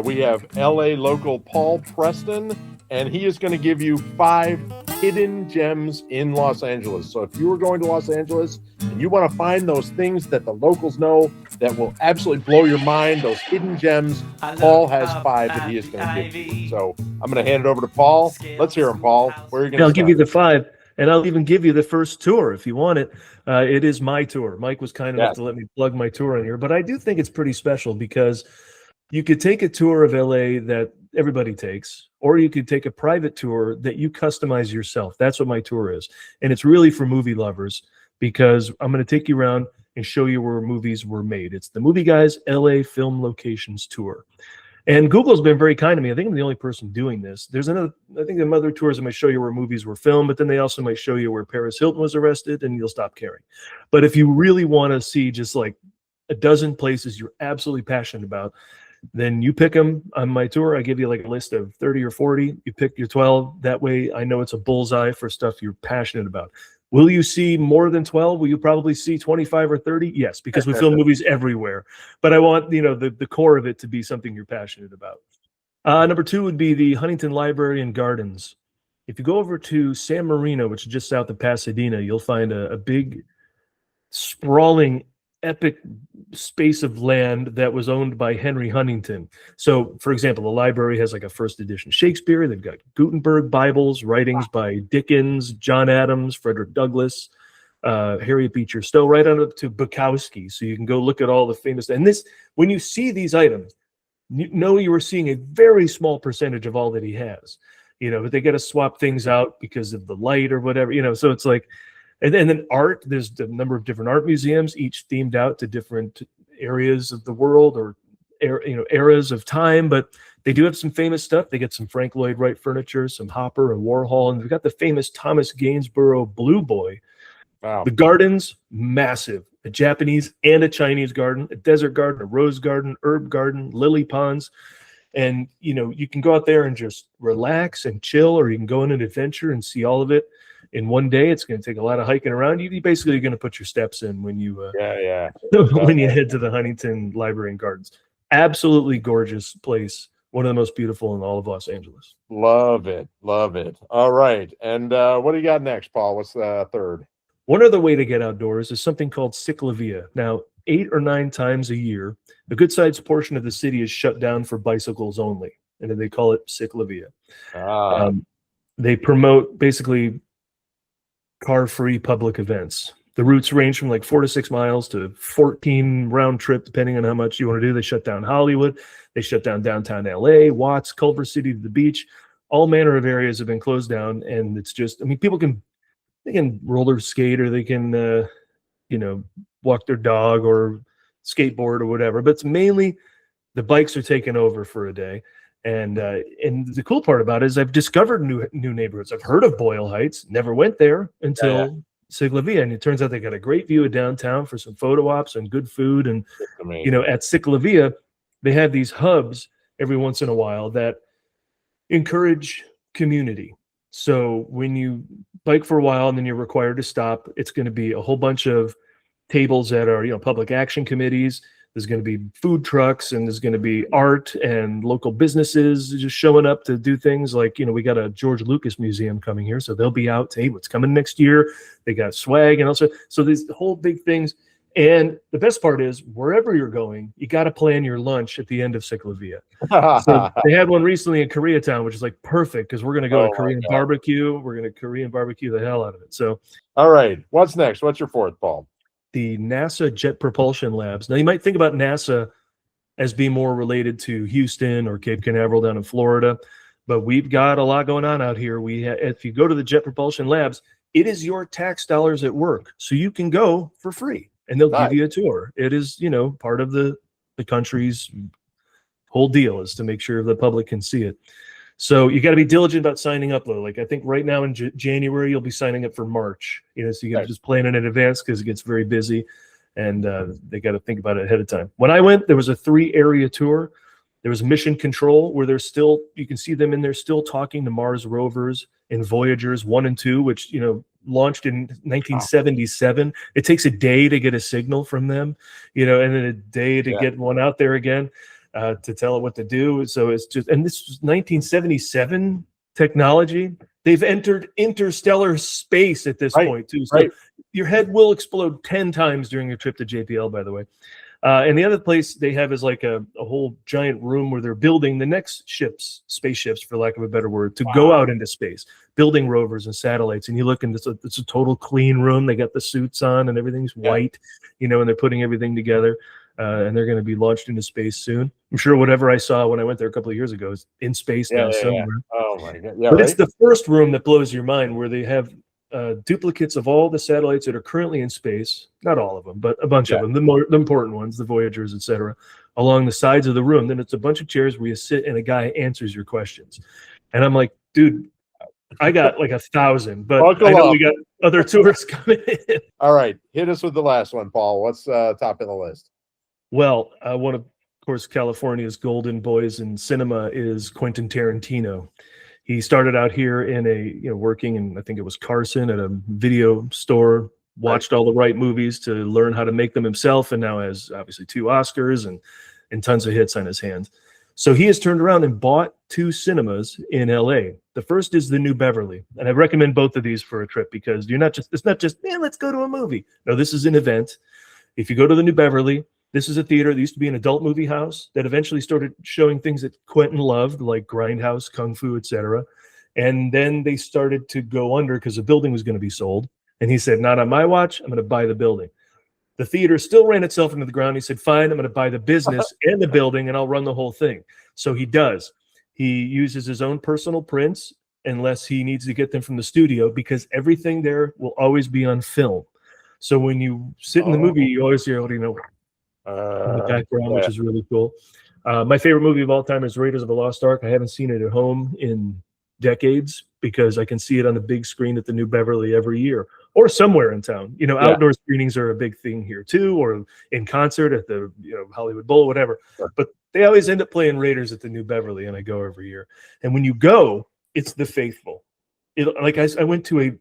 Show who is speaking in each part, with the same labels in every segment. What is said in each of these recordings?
Speaker 1: We have LA local Paul Preston, and he is going to give you 5 hidden gems in Los Angeles. So if you are going to Los Angeles and you want to find those things that the locals know that will absolutely blow your mind, those hidden gems, Paul has 5 that he is going to give you. So I'm going to hand it over to Paul. Let's hear him, Paul. Where are you going to
Speaker 2: I'll
Speaker 1: start?
Speaker 2: give you the 5, and I'll even give you the first tour if you want it. It is my tour. Mike was kind enough to let me plug my tour in here, but I do think it's pretty special because you could take a tour of LA that everybody takes, or you could take a private tour that you customize yourself. That's what my tour is. And it's really for movie lovers because I'm going to take you around and show you where movies were made. It's the Movie Guys LA Film Locations Tour. And Google's been very kind to me. I think I'm the only person doing this. There's another, I think the other tours that might show you where movies were filmed, but then they also might show you where Paris Hilton was arrested and you'll stop caring. But if you really want to see just like a dozen places you're absolutely passionate about, then you pick them on my tour. I give you like a list of 30 or 40. You pick your 12. That way I know it's a bullseye for stuff you're passionate about. Will you see more than 12? Will you probably see 25 or 30? Yes, because we film movies everywhere. But I want, the core of it to be something you're passionate about. Number 2 would be the Huntington Library and Gardens. If you go over to San Marino, which is just south of Pasadena, you'll find a big, sprawling, epic space of land that was owned by Henry Huntington. So, for example, the library has like a first edition Shakespeare. They've got Gutenberg Bibles, writings by Dickens, John Adams, Frederick Douglass, Harriet Beecher Stowe, right on up to Bukowski. So you can go look at all the famous. And this, when you see these items, you know you are seeing a very small percentage of all that he has. But they got to swap things out because of the light or whatever. So it's like. And then art, there's a number of different art museums, each themed out to different areas of the world or eras of time. But they do have some famous stuff. They get some Frank Lloyd Wright furniture, some Hopper and Warhol, and they've got the famous Thomas Gainsborough Blue Boy. Wow. The gardens, massive. A Japanese and a Chinese garden, a desert garden, a rose garden, herb garden, lily ponds. And, you can go out there and just relax and chill, or you can go on an adventure and see all of it in one day. It's going to take a lot of hiking around. You basically are going to put your steps in when you when you head to the Huntington Library and Gardens. Absolutely gorgeous place. One of the most beautiful in all of Los Angeles.
Speaker 1: Love it. All right. And what do you got next, Paul? What's the third?
Speaker 2: One other way to get outdoors is something called CicLAvia. Now, 8 or 9 times a year, a good-sized portion of the city is shut down for bicycles only, and then they call it CicLAvia. They promote basically car-free public events. The routes range from like 4 to 6 miles to 14 round trip, depending on how much you want to do. They shut down Hollywood. They shut down downtown LA, Watts, Culver City to the beach. All manner of areas have been closed down, and it's just, people can roller skate, or they can, walk their dog or skateboard or whatever. But it's mainly the bikes are taken over for a day. And the cool part about it is I've discovered new neighborhoods. I've heard of Boyle Heights, never went there until CicLAvia, and it turns out they got a great view of downtown for some photo ops and good food. And at CicLAvia, they have these hubs every once in a while that encourage community. So when you bike for a while and then you're required to stop, it's going to be a whole bunch of tables that are public action committees. There's going to be food trucks, and there's going to be art and local businesses just showing up to do things like, we got a George Lucas museum coming here. So they'll be out to, hey, what's coming next year? They got swag and also, so these whole big things. And the best part is wherever you're going, you got to plan your lunch at the end of CicLAvia. So they had one recently in Koreatown, which is like perfect because we're going to go to Korean barbecue. We're going to Korean barbecue the hell out of it. So,
Speaker 1: all right. What's next? What's your fourth, Paul?
Speaker 2: The NASA Jet Propulsion Labs. Now, you might think about NASA as being more related to Houston or Cape Canaveral down in Florida, but we've got a lot going on out here. If you go to the Jet Propulsion Labs, it is your tax dollars at work, so you can go for free, and they'll give you a tour. It is, part of the country's whole deal is to make sure the public can see it. So you got to be diligent about signing up, though. Like I think right now in January, you'll be signing up for March. So you got to just plan it in advance because it gets very busy, and they got to think about it ahead of time. When I went, there was a 3-area tour. There was Mission Control, where you can see them in there still talking to Mars rovers and Voyagers 1 and 2, which launched in 1977. Wow. It takes a day to get a signal from them, and then a day to get one out there again. to tell it what to do. So it's just, and this was 1977 technology. They've entered interstellar space at this point too. So your head will explode 10 times during your trip to JPL, by the way. And the other place they have is like a whole giant room where they're building the next spaceships, for lack of a better word, to go out into space, building rovers and satellites. And you look, and it's a total clean room. They got the suits on and everything's white, and they're putting everything together. And they're going to be launched into space soon. I'm sure whatever I saw when I went there a couple of years ago is in space now somewhere.
Speaker 1: Oh my God!
Speaker 2: But it's the first room that blows your mind, where they have duplicates of all the satellites that are currently in space. Not all of them, but a bunch of them. The important ones, the Voyagers, etc., along the sides of the room. Then it's a bunch of chairs where you sit and a guy answers your questions. And I'm like, dude, I got like 1,000, but I know we got other tourists coming in.
Speaker 1: All right, hit us with the last one, Paul. What's top of the list?
Speaker 2: Well, one of course, California's golden boys in cinema is Quentin Tarantino. He started out here in working in, I think it was Carson, at a video store, watched all the right movies to learn how to make them himself, and now has obviously 2 Oscars and tons of hits on his hands. So he has turned around and bought 2 cinemas in LA. The first is the New Beverly, and I recommend both of these for a trip, because it's not just, man, let's go to a movie. No, this is an event. If you go to the New Beverly, this is a theater that used to be an adult movie house that eventually started showing things that Quentin loved, like Grindhouse, Kung Fu, etc. And then they started to go under because the building was going to be sold. And he said, not on my watch, I'm going to buy the building. The theater still ran itself into the ground. He said, fine, I'm going to buy the business and the building, and I'll run the whole thing. So he does. He uses his own personal prints unless he needs to get them from the studio, because everything there will always be on film. So when you sit in the movie, you always hear, in the background, which is really cool. My favorite movie of all time is Raiders of the Lost Ark. I haven't seen it at home in decades, because I can see it on the big screen at the New Beverly every year, or somewhere in town. Outdoor screenings are a big thing here too, or in concert at the Hollywood Bowl, whatever. But they always end up playing Raiders at the New Beverly, and I go every year. And when you go, it's the faithful. I went to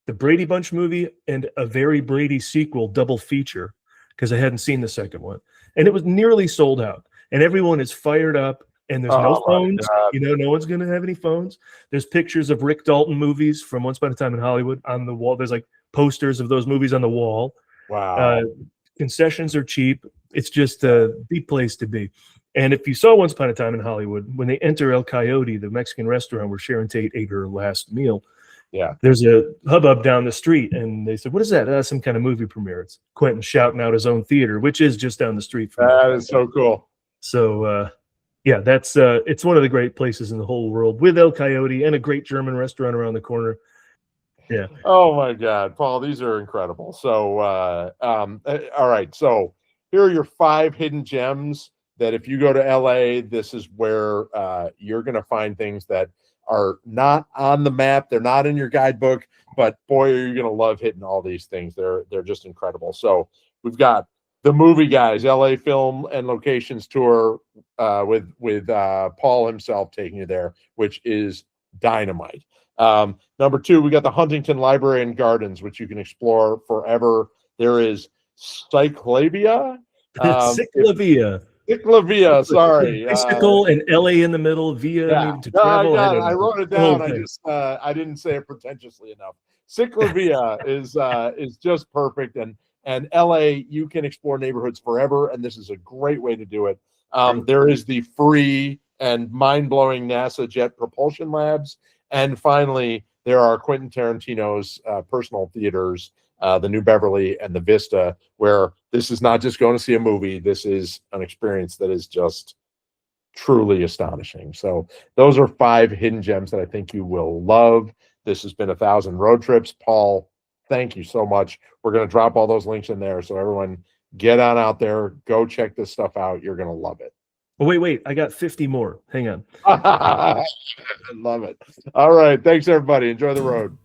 Speaker 2: the Brady Bunch movie and a Very Brady sequel double feature, because I hadn't seen the second one, and it was nearly sold out, and everyone is fired up, and there's no phones. No one's going to have any phones. There's pictures of Rick Dalton movies from Once Upon a Time in Hollywood on the wall. There's like posters of those movies on the wall.
Speaker 1: Wow.
Speaker 2: Concessions are cheap. It's just the place to be. And if you saw Once Upon a Time in Hollywood, when they enter El Coyote, the Mexican restaurant where Sharon Tate ate her last meal, there's a hubbub down the street, and they said, what is that? Some kind of movie premiere. It's Quentin shouting out his own theater, which is just down the street from
Speaker 1: that. Is so cool.
Speaker 2: So that's it's one of the great places in the whole world, with El Coyote and a great German restaurant around the corner. Yeah.
Speaker 1: Oh my God, Paul, these are incredible. So all right, so here are your 5 hidden gems that if you go to LA, this is where you're going to find things that are not on the map. They're not in your guidebook, but boy, are you going to love hitting all these things. They're just incredible. So we've got the Movie Guys LA Film and Locations Tour with Paul himself taking you there, which is dynamite. Number 2, we got the Huntington Library and Gardens, which you can explore forever. There is CicLAvia. CicLAvia, sorry.
Speaker 2: Bicycle and LA in the middle, via to travel.
Speaker 1: I wrote it down. I didn't say it pretentiously enough. CicLAvia is just perfect, and LA, you can explore neighborhoods forever, and this is a great way to do it. There is the free and mind-blowing NASA Jet Propulsion Labs, and finally, there are Quentin Tarantino's personal theaters, the New Beverly and the Vista, where this is not just going to see a movie. This is an experience that is just truly astonishing. So those are 5 hidden gems that I think you will love. This has been 1,000 Road Trips. Paul, thank you so much. We're going to drop all those links in there, so everyone get on out there, go check this stuff out. You're going to love it.
Speaker 2: Oh, wait, I got 50 more. Hang on.
Speaker 1: I love it. All right. Thanks, everybody. Enjoy the road.